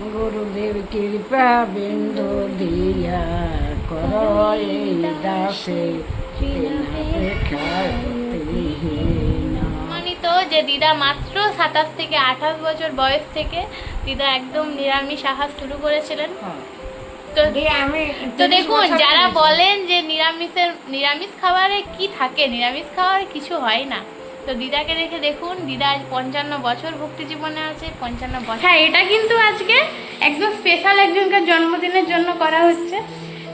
গুরুদেব কৃপা বিন্দু দিয়া কর এই দাসে মানিত যে দিদা মাত্র 27 থেকে 28 বছর বয়স থেকে দিদা একদম নিরামিষ আহার শুরু করেছিলেন। তো দেখুন, যারা বলেন যে নিরামিষ খাবারে কি থাকে, নিরামিষ খাবারে কিছু হয় না, তো দিদাকে দেখে দেখুন, দিদা আজ 55 বছর ভক্তি জীবনে আছে। 55 বছর। হ্যাঁ, এটা কিন্তু আজকে একদম স্পেশাল একজনকার জন্মদিনের জন্য করা হচ্ছে,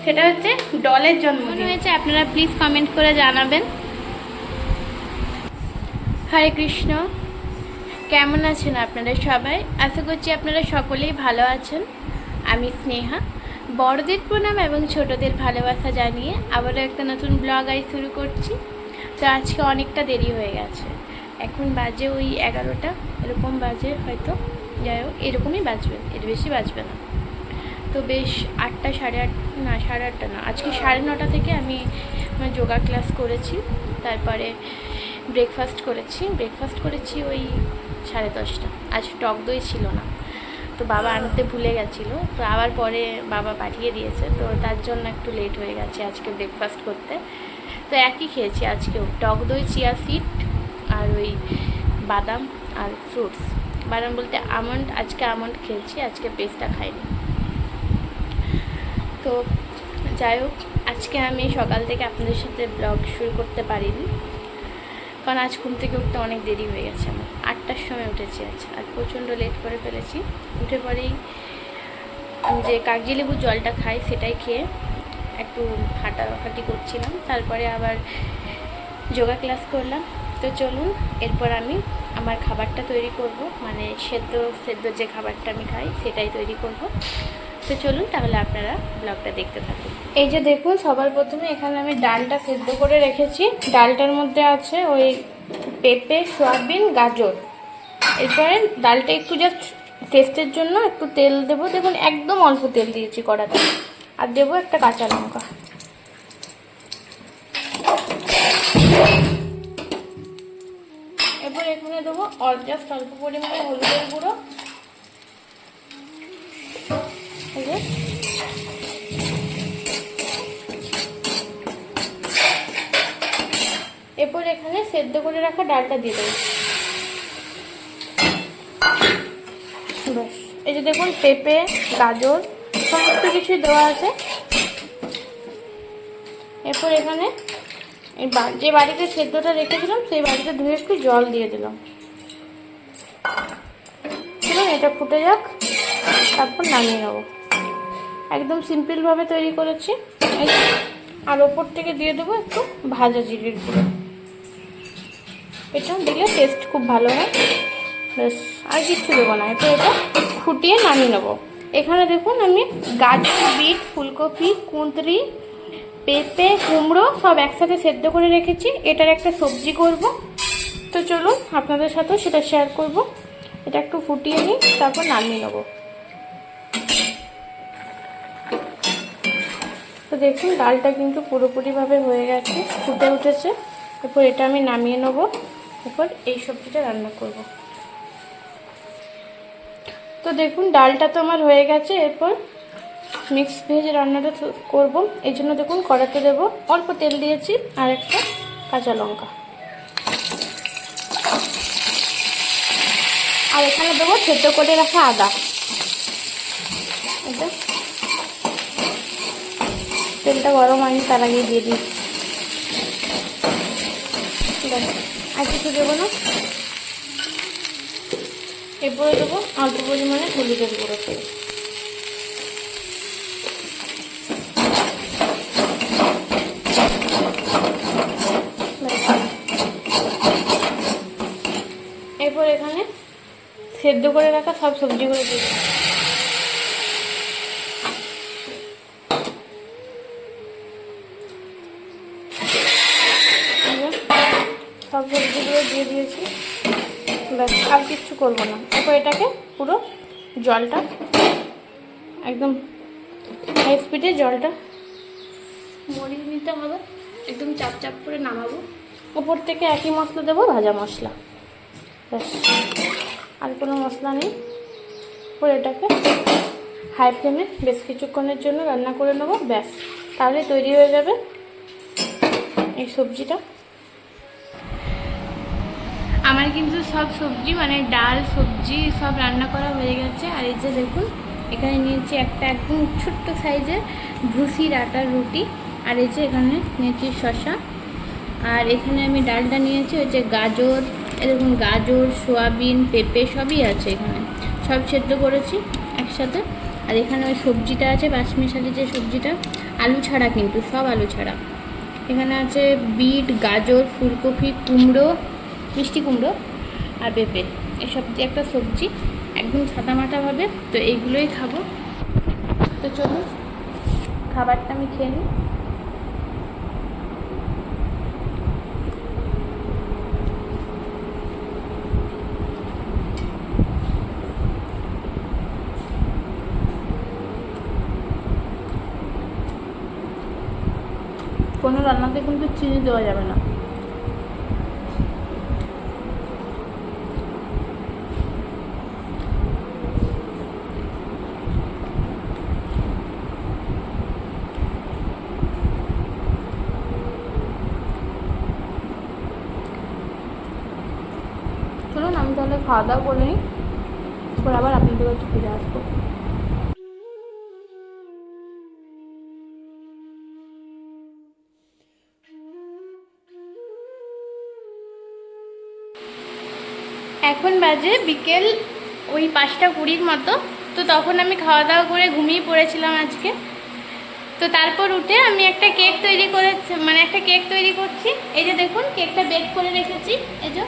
সেটা হচ্ছে ডলের জন্মদিন হয়েছে। আপনারা প্লিজ কমেন্ট করে জানাবেন। হরে কৃষ্ণ, কেমন আছেন আপনারা সবাই? আশা করছি আপনারা সকলেই ভালো আছেন। আমি স্নেহা, বড়দের প্রণাম এবং ছোটদের ভালোবাসা জানিয়ে আবারও একটা নতুন ব্লগ শুরু করছি। তো আজকে অনেকটা দেরি হয়ে গেছে, এখন বাজে ওই 11টা এরকম বাজে হয়তো, যাই হোক এরকমই বাজবে, এর বেশি বাজবে না। তো বেশ 8টা, সাড়ে 8টা না, আজকে 9:30 থেকে আমি যোগা ক্লাস করেছি, তারপরে ব্রেকফাস্ট করেছি ওই 10:30টা। আজ টক দই ছিল না, তো বাবা আনতে ভুলে গেছিলো, তো আবার পরে বাবা পাঠিয়ে দিয়েছে, তো তার জন্য একটু লেট হয়ে গেছে আজকে ব্রেকফাস্ট করতে। তো একই খেয়েছি আজকেও, টক দই, চিয়া সিড আর ওই বাদাম আর ফ্রুটস। বাদাম বলতে আমন্ড, আজকে আমন্ড খেয়েছি, আজকে পেস্তা খাইনি। তো যাই হোক, আজকে আমি সকাল থেকে আপনাদের সাথে ব্লগ শুরু করতে পারিনি, কারণ আজ ঘুম থেকে উঠতে অনেক দেরি হয়ে গেছে। আমার 8টার সময় উঠেছি আজ, আর প্রচণ্ড লেট করে ফেলেছি। উঠে পরেই আমি যে কাগজি লেবুর জলটা খাই সেটাই খেয়ে একটু হাঁটাহাঁটি করছিলাম, তারপরে আবার যোগা ক্লাস করলাম। তো চলুন, এরপর আমি আমার খাবারটা তৈরি করব, মানে সেদ্ধ যে খাবারটা আমি খাই সেটাই তৈরি করব। তো চলুন তাহলে আপনারা ব্লগটা দেখতে থাকুন। এই যে দেখুন, সবার প্রথমে এখানে আমি ডালটা সেদ্ধ করে রেখেছি। ডালটার মধ্যে আছে ওই পেঁপে, সয়াবিন, গাজর। এরপরে ডালটা একটু জাস্ট টেস্টের জন্য একটু তেল দেবো, দেখুন একদম অল্প তেল দিয়েছি কড়াতে, আর দেবো একটা কাঁচা লঙ্কা। এরপর এখানে দেবো জাস্ট অল্প পরিমাণে হলুদের গুঁড়ো। এরপর এখানে সেদ্ধ করে রাখা ডালটা দিয়ে দেবো। ব্যাস, এই যে দেখুন পেঁপে, গাজর সমস্ত কিছুই দেওয়া আছে। এরপর এখানে যে বাড়িতে সেদ্ধটা রেখেছিলাম সেই বাড়িতে ধুয়ে একটু জল দিয়ে দিলাম। চলুন এটা ফুটে যাক, তারপর নামিয়ে নেবো। একদম সিম্পলভাবে তৈরি করেছি। আর ওপর থেকে দিয়ে দেবো একটু ভাজা জিরের গুঁড়ো, এটা দিলে টেস্ট খুব ভালো হয়। ব্যাস, আর কিচ্ছু দেবো না। এরপর এটা ফুটিয়ে নামিয়ে নেবো। এখানে দেখুন আমি গাজর, বিট, ফুলকপি, কুঁদরি, পেঁপে, কুমড়ো সব একসাথে সেদ্ধ করে রেখেছি, এটার একটা সবজি করব। তো চলুন আপনাদের সাথেও সেটা শেয়ার করব। এটা একটু ফুটিয়ে নিই, তারপর নামিয়ে নেবো। তো দেখুন ডালটা কিন্তু পুরোপুরিভাবে হয়ে গেছে, ফুটে উঠেছে। এরপর এটা আমি নামিয়ে নেব, এরপর এই সবজিটা রান্না করব। তো দেখুন ডালটা তো আমার হয়ে গেছে, এরপর মিক্স ভেজ রান্নাটা করব। এই জন্য দেখুন কড়াতে দেবো, অল্প তেল দিয়েছি, আর একটা কাঁচা লঙ্কা, আর এখানে দেবো সেদ্ধ করে রাখা আদা। এটা তেলটা গরম হয়নি, তার আগে দিয়ে দিই। আর কিছু দেবো না। এরপরে দেবো অল্প পরিমাণে হলুদের গুঁড়ো। এরপর এখানে সেদ্ধ করে রাখা সব সবজিগুলো দিয়ে দেবো। সব সবজিগুলো দিয়ে দিয়েছি, ব্যাস আর কিচ্ছু করবো না। এরপর এটাকে পুরো জলটা একদম হাই স্পিডে জলটা মরিয়ে নিতে হবে, একদম চাপ চাপ করে নামাবো। উপর থেকে একই মশলা দেবো, ভাজা মশলা, ব্যাস আর কোনো মশলা নেই। এবার এটাকে হাই ফ্লেমে বেশ কিছুক্ষণের জন্য রান্না করে নেবো, ব্যাস তাহলে তৈরি হয়ে যাবে এই সবজিটা। আমার কিন্তু সব সবজি মানে ডাল সবজি সব রান্না করা হয়ে গেছে। আর এই যে দেখুন এখানে নিয়েছি একটা একদম ছোট্ট সাইজের ভুসির আটার রুটি, আর এই যে এখানে নিয়েছি শসা, আর এখানে আমি ডালটা নিয়েছি ওই যে গাজর, এরকম গাজর সোয়াবিন পেঁপে সবই আছে, এখানে সব সেদ্ধ করেছি একসাথে। আর এখানে ওই সবজিটা আছে পাঁচমিশালি যে সবজিটা, আলু ছাড়া কিন্তু সব আলু ছাড়া। এখানে আছে বিট গাজর ফুলকপি কুমড়ো মিষ্টি কুমড়ো আর পেঁপে, এসব দিয়ে একটা সবজি একদম সাদামাটাভাবে। তো এইগুলোই খাবো। তো চলুন খাবারটা আমি খেয়ে নিই। কোনো রান্নাতে কিন্তু চিনি দেওয়া যাবে না। চলুন আমি তাহলে খাওয়া দাওয়া করে নিই, তারপর আবার আপনাদের কাছে ফিরে আসবো। এখন বাজে বিকেল ওই 5:20 মতো। তো তখন আমি খাওয়া দাওয়া করে ঘুমিয়ে পড়েছিলাম আজকে। তো তারপর উঠে আমি একটা কেক তৈরি করছি। এই যে দেখুন কেকটা বেক করে রেখেছি। এই যে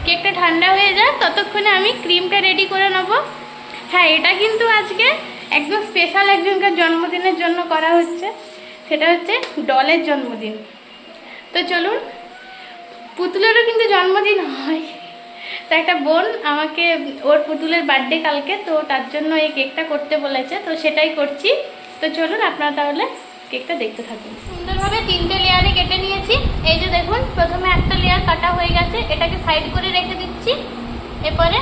কেকটা ঠান্ডা হয়ে যায় ততক্ষণে আমি ক্রিমটা রেডি করে নেব। হ্যাঁ, এটা কিন্তু আজকে একদম স্পেশাল একজনকার জন্মদিনের জন্য করা হচ্ছে, সেটা হচ্ছে ডলের জন্মদিন। তো চলুন, পুতুলেরও কিন্তু জন্মদিন হয়। তো একটা বোন আমাকে ওর পুতুলের বার্থডে কালকে, তো তার জন্য এই কেকটা করতে বলেছে, তো সেটাই করছি। তো চলুন আপনারা তাহলে কেকটা দেখতে থাকুন। সুন্দরভাবে 3টে লেয়ারে কেটে নিয়েছি। এই যে দেখুন প্রথমে একটা লেয়ার কাটা হয়ে গেছে, এটাকে সাইড করে রেখে দিচ্ছি। এরপরে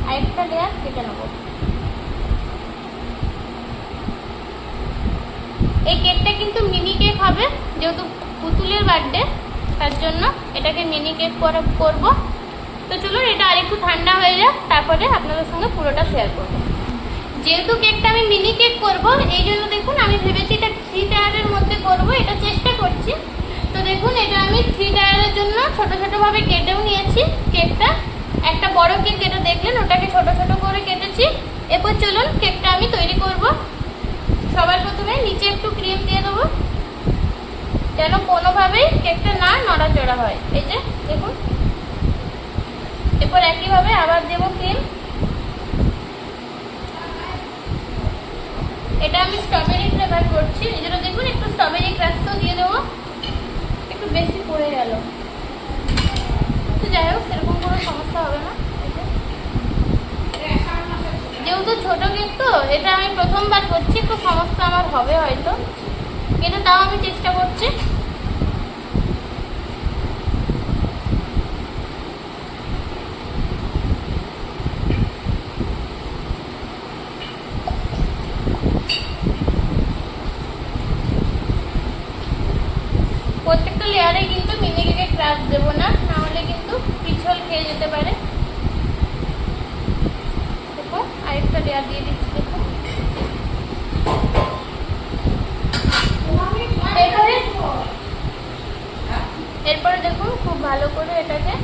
আরেকটা লেয়ার কেটে নেব। এই কেকটা কিন্তু মিনি কেক হবে, যেহেতু পুতুলের বার্থডে তার জন্য এটাকে মিনি কেক করব। তো চলুন এটা আরেকটু ঠান্ডা হয়ে যাক, তারপরে আপনাদের সঙ্গে পুরোটা শেয়ার করব। যেহেতু কেকটা আমি মিনি কেক করব, এই জন্য দেখুন আমি ভেবেছি এটা 3 টায়ারের মধ্যে করব, এটা চেষ্টা করছি। তো দেখুন এটা আমি 3 টায়ারের জন্য ছোট ছোটভাবে কেটেও নিয়েছি কেকটা। একটা বড় কেক যেটা দেখলেন ওটাকে ছোট ছোট করে কেটেছি। এরপর চলুন কেকটা আমি তৈরি করব। সবার প্রথমে নিচে একটু ক্রিম দিয়ে দেবো, যেন কোনোভাবেই কেকটা না নড়াচড়া হয়। এই যে দেখুন, এরপর একইভাবে আবার দেবো ক্রিম। এটা আমি স্ট্রবেরি ফ্লেভার করছি, এই জন্য দেখুন একটু স্ট্রবেরি ক্রাশও দিয়ে দেবো। একটু বেশি পড়ে গেল, তো যাই হোক সেরকম কোনো সমস্যা হবে না। যেহেতু ছোট কেক তো এটা আমি প্রথমবার করছি, একটু সমস্যা আমার হবে হয়তো, কিন্তু তাও আমি চেষ্টা করছি। প্রত্যেকটা লেয়ারে কিন্তু মিনি কেকে ক্রাশ দেবো না, নাহলে কিন্তু পিছল খেয়ে যেতে পারে। দেখো আরেকটা লেয়ার দিয়ে দিচ্ছি। দেখুন এরপরে দেখুন খুব ভালো করে এটাকে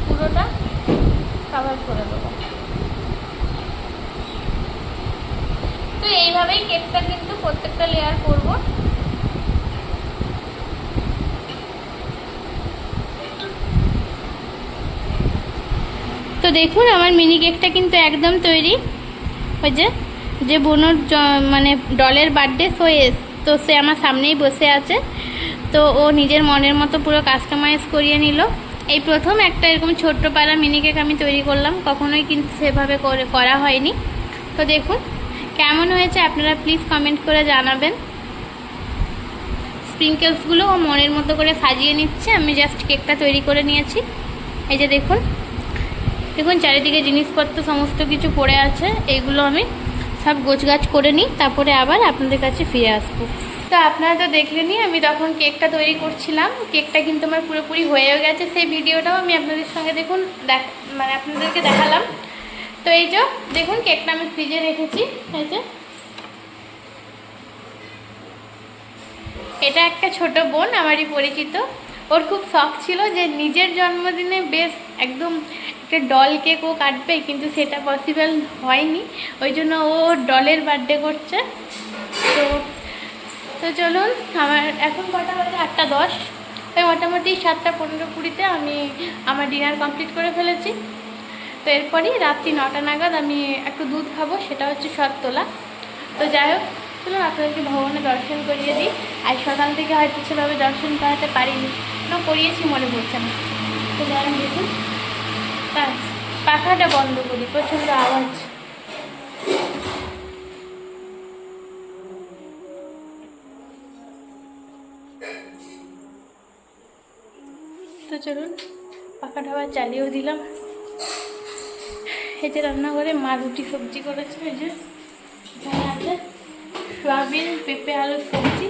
পুরোটা কভার করে দেবো। তো এইভাবেই কেকটা কিন্তু প্রত্যেকটা লেয়ার করব। তো দেখুন আমার মিনি কেকটা কিন্তু একদম তৈরি। ওই যে বোনর মানে ডলের বার্থডে তো সে আমার সামনেই বসে আছে, তো ও নিজের মনের মতো পুরো কাস্টমাইজ করিয়ে নিল। এই প্রথম একটা এরকম ছোট্ট পাড়া মিনি কেক আমি তৈরি করলাম, কখনোই কিন্তু সেভাবে করা হয়নি। তো দেখুন কেমন হয়েছে আপনারা প্লিজ কমেন্ট করে জানাবেন। স্প্রিঙ্কেলসগুলো ও মনের মতো করে সাজিয়ে নিচ্ছে। আমি জাস্ট কেকটা তৈরি করে নিয়েছি। এই যে দেখুন দেখুন চারিদিকে জিনিসপত্র সমস্ত কিছু পড়ে আছে, এইগুলো আমি সব গোছগাছ করে নিই, তারপরে আবার আপনাদের কাছে ফিরে আসবো। তো আপনারা তো দেখলেনই আমি তখন কেকটা তৈরি করছিলাম। কেকটা কিন্তু আমার পুরোপুরি হয়েও গেছে, সেই ভিডিওটাও আমি আপনাদের সঙ্গে দেখুন মানে আপনাদেরকে দেখালাম। তো এই যে দেখুন কেকটা আমি ফ্রিজে রেখেছি। এই যে এটা একটা ছোট বোন আমারই পরিচিত, ওর খুব শখ ছিল যে নিজের জন্মদিনে বেশ একদম একটা ডল কেক ও কাটবে, কিন্তু সেটা পসিবল হয়নি, ওই জন্য ও ডলের বার্থডে করছে। তো তো চলুন, আমার এখন কটা বাজে 8:10, ওই মোটামুটি 7:15-20 আমি আমার ডিনার কমপ্লিট করে ফেলেছি। তো এরপরই রাত্রি 9টা নাগাদ আমি একটু দুধ খাবো, সেটা হচ্ছে শরতলা। তো যাই হোক চলুন আপনাদেরকে ভগবানের দর্শন করিয়ে দিই। আর সকাল থেকে হয়তো সেভাবে দর্শন করাতে পারিনি, করিয়েছি মনে পড়ছে না। তো যাই হোক দেখুন, পাখাটা বন্ধ করি, প্রচণ্ড আওয়াজ। তো চলুন পাখাটা আবার চালিয়েও দিলাম। এই যে রান্নাঘরে মা রুটি সবজি করেছে, এই যে এখানে আছে সয়াবিন পেঁপে আলুর সবজি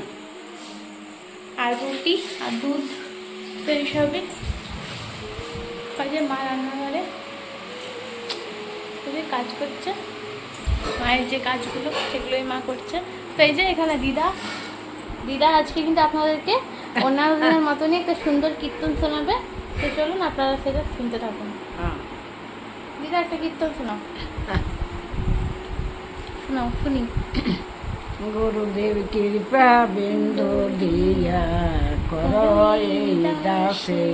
আর রুটি আর দুধ তৈরি হবে। ওই যে মা রান্নাঘরে কাজ করছে, মায়ের যে কাজগুলো সেগুলোই মা করছে। তো এই যে এখানে দিদা আজকে কিন্তু আপনাদেরকে অন্যান্যদের মতনই একটা সুন্দর কীর্তন শোনাবে। তো চলুন আপনারা সেটা শুনতে থাকুন। দিদা একটা কীর্তন শোনাও, শোনাও শুনি। গুরুদেব কৃপা বিন্দু দিয়া কর এই দাসে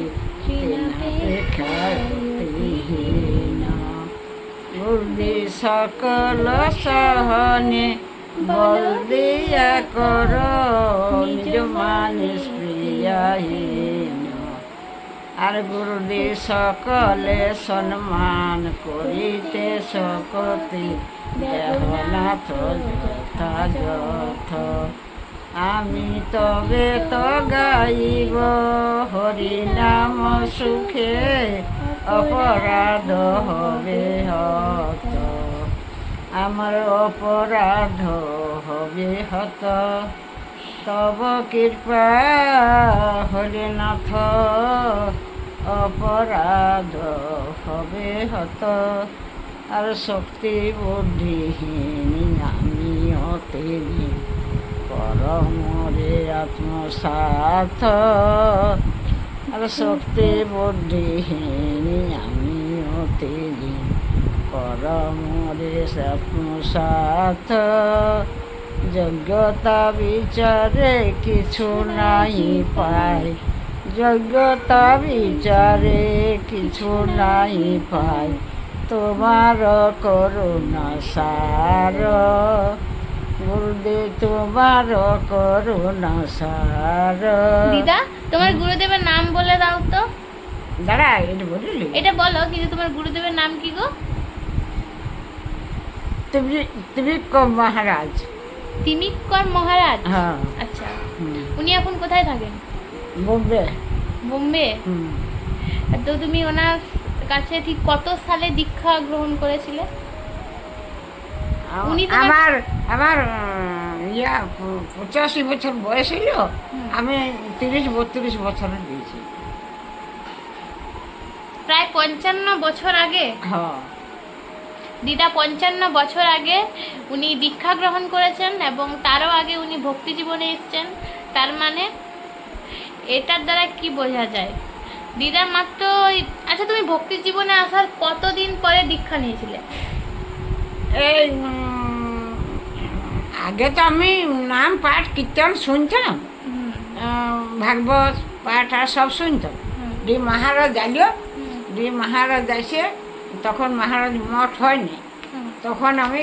বুদ্ধি সকল সহনে বল দিয়া কর নিজ মানিস প্রিয়াহীন। আর গুরুদেব সকলে সম্মান করিতে শক্তি দেহনাথ যথাযথ। আমি তবে তো গাইব হরি নাম সুখে অপরাধ হবে হত। আমার অপরাধ হবে হত, তব কৃপা হরিনাথ অপরাধ হবে হত। আর শক্তি বুদ্ধিহীন আমি অতিনি পরমরে আত্মসাথ। আর শক্তি বুদ্ধিহীন আমি অতিনি পরমরে আত্মসাথ। যোগ্যতা বিচারে কিছু নাই পাই, যোগ্যতা বিচারে কিছু নাই পাই, তোমার করুণা সার গুরুদেব তোমার করুণা সার। দিদা তোমার গুরুদেবের নাম বলে দাও তো। দাঁড়া এটা বলিলি, এটা বলো, কিন্তু তোমার গুরুদেবের নাম কি গো? ত্রিবিক্রম মহারাজ। ত্রিবিক্রম মহারাজ? হ্যাঁ। আচ্ছা, উনি এখন কোথায় থাকেন? বোম্বে। বোম্বে? তো তুমি ওনার কাছে ঠিক কত সালে দীক্ষা গ্রহণ করেছিলে? উনি আমার 85 বছর বয়স হইল, আমি 30-32 বছরের দিয়েছি। প্রায় 55 বছর আগে? হ্যাঁ দিদা 55 বছর আগে উনি দীক্ষা গ্রহণ করেছেন, এবং তারও আগে উনি ভক্তি জীবনে এসেছেন। তার মানে এটার দ্বারা কি বোঝা যায়? দিদা মাত্র আচ্ছা, তুমি ভক্তি জীবনে আসার কতদিন পরে দীক্ষা নিয়েছিলে? এই আগে তো আমি নাম পাঠ কীর্তন শুনতাম, ভাগবত পাঠ আর সব শুনতাম। দি মহারাজ আইলো, দি মহারাজ আসে, তখন মহারাজ মঠ হয়নি, তখন আমি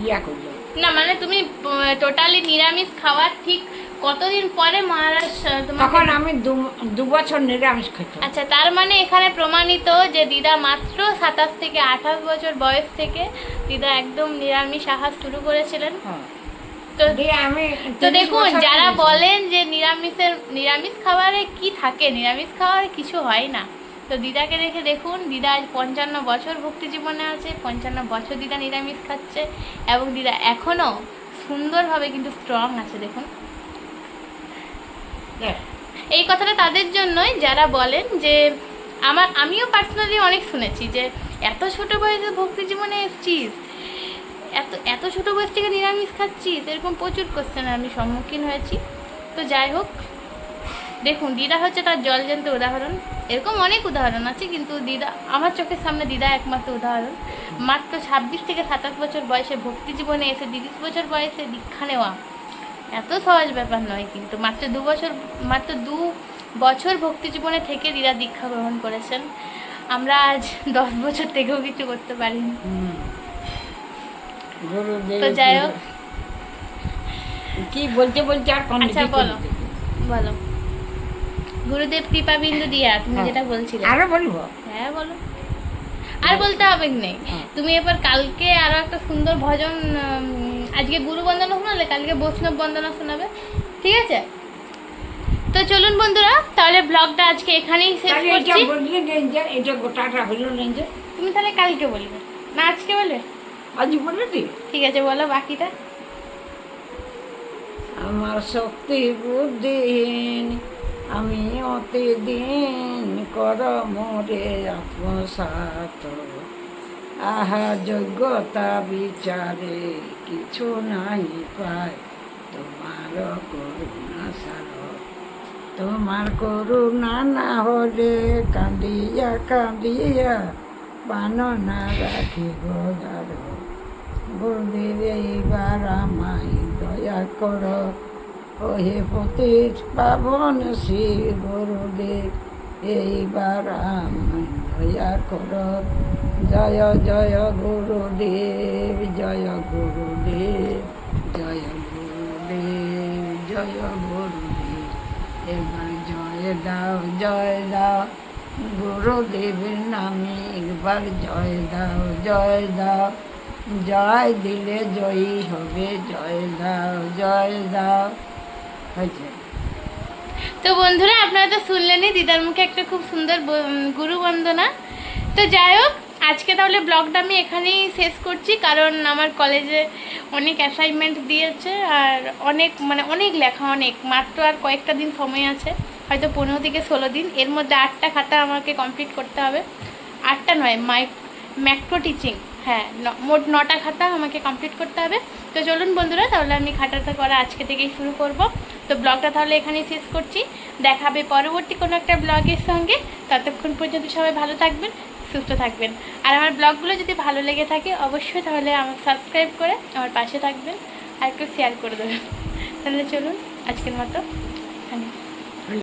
ইয়া করলাম। না মানে তুমি টোটালি নিরামিষ খাওয়ার ঠিক কতদিন পরে মহারাজ? তখন আমি 2 বছর নিরামিষ খেতাম। আচ্ছা, তার মানে এখানে প্রমাণিত যে দিদা মাত্র 27 থেকে 28 বছর বয়স থেকে দিদা একদম নিরামিষ আহার শুরু করেছিলেন। তো দিয়ে আমি তো 30 দেখুন, বছর যারা হয়েছে। বলেন যে নিরামিষ খাবারে কি থাকে, নিরামিষ খাবারে কিছু হয় না। তো দিদাকে দেখে দেখুন, দিদা আজ 55 বছর ভক্তি জীবনে আছে, 55 বছর দিদা নিরামিষ খাচ্ছে, এবং দিদা এখনও সুন্দরভাবে কিন্তু স্ট্রং আছে। দেখুন, দেখ, এই কথাটা তাদের জন্যই যারা বলেন যে আমিও পার্সোনালি অনেক শুনেছি যে এত ছোট বয়সে ভক্তি জীবনে এসছিস, এত এত ছোটো বয়স থেকে নিরামিষ খাচ্ছিস, এরকম প্রচুর কোশ্চেনের আমি সম্মুখীন হয়েছি। তো যাই হোক, দেখুন দিদা হচ্ছে তার জলজ্যান্ত উদাহরণ। এরকম অনেক উদাহরণ আছে, কিন্তু দিদা আমার চোখের সামনে দিদা একমাত্র উদাহরণ। মাত্র 26 থেকে 27 বছর বয়সে ভক্তি জীবনে এসে 30 বছর বয়সে দীক্ষা নেওয়া এত সহজ ব্যাপার নয়। কিন্তু মাত্র দু বছর ভক্তি জীবনে থেকে দিদা দীক্ষা গ্রহণ করেছেন। আমরা আজ 10 বছর থেকেও কিছু করতে পারিনি। গুরুদেব তো যাই হোক, কি বলতে বলতে আর কম আচ্ছা বলো গুরুদেব কৃপাবিন্দু দিয়া, তুমি হ্যাঁ। যেটা বলছিলে। আরো বলবো? হ্যাঁ বলো, আর বলতে হবে কি নেই। হ্যাঁ। তুমি এবার কালকে আরো একটা সুন্দর ভজন, আজকে গুরু বন্দনা শোনালে, কালকে বৈষ্ণব বন্দনা শোনাবে, ঠিক আছে? তো চলুন বন্ধুরা, তাহলে ব্লগটা আজকে এখানেই শেষ তাহলে এটা করছি। বললি নেই যে এটা গোটাটা হলো নেই যে তুমি তাহলে কালকে বলবে না আজকে বলবে? আজ বলে দি। ঠিক আছে, বলো বাকিটা। আমার শক্তি বুদ্ধিহীন, আমি অতি দিন কর মোরে আত্মসাত। আহা যোগ্যতা বিচারে কিছু নাই পায়, তোমার করুণা সার। তোমার করুণা না হলে কাঁদিয়া কাঁদিয়া বাননা রাখি গোদার। গুরুদেব এইবার আমায় দয়া কর, ওহে পতিত পাবন শ্রী গুরুদেব এইবার আমায় দয়া কর। জয় জয় গুরুদেব, জয় গুরুদেব, জয় গুরুদেব, জয় গুরুদেব। এবার জয় দাও গুরুদেবের নামে, একবার জয় দাও। জয় দিলে জয়ী হবে, জয় দাও হয়েছে। তো বন্ধুরা, আপনারা তো শুনলেনই দিদার মুখে একটা খুব সুন্দর গুরু বন্দনা। তো যাই হোক, আজকে তাহলে ব্লগটা আমি এখানেই শেষ করছি, কারণ আমার কলেজে অনেক অ্যাসাইনমেন্ট দিয়েছে, আর অনেক লেখা, মাত্র আর কয়েকটা দিন সময় আছে, হয়তো 15 থেকে 16 দিন। এর মধ্যে 8টা খাতা আমাকে কমপ্লিট করতে হবে। 8টা নয়, ম্যাক্রো টিচিং, হ্যাঁ, মোট 9টা খাতা আমাকে কমপ্লিট করতে হবে। তো চলুন বন্ধুরা, তাহলে আমি খাতাটা করা আজকে থেকেই শুরু করব। তো ব্লগটা তাহলে এখানেই শেষ করছি। দেখা হবে পরবর্তী কোনো একটা ব্লগের সঙ্গে। ততক্ষণ পর্যন্ত সবাই ভালো থাকবেন, সুস্থ থাকবেন। আর আমার ব্লগগুলো যদি ভালো লেগে থাকে, অবশ্যই তাহলে আমার সাবস্ক্রাইব করে আমার পাশে থাকবেন, আর একটু শেয়ার করে দেবেন। তাহলে চলুন আজকের মতো এখানে।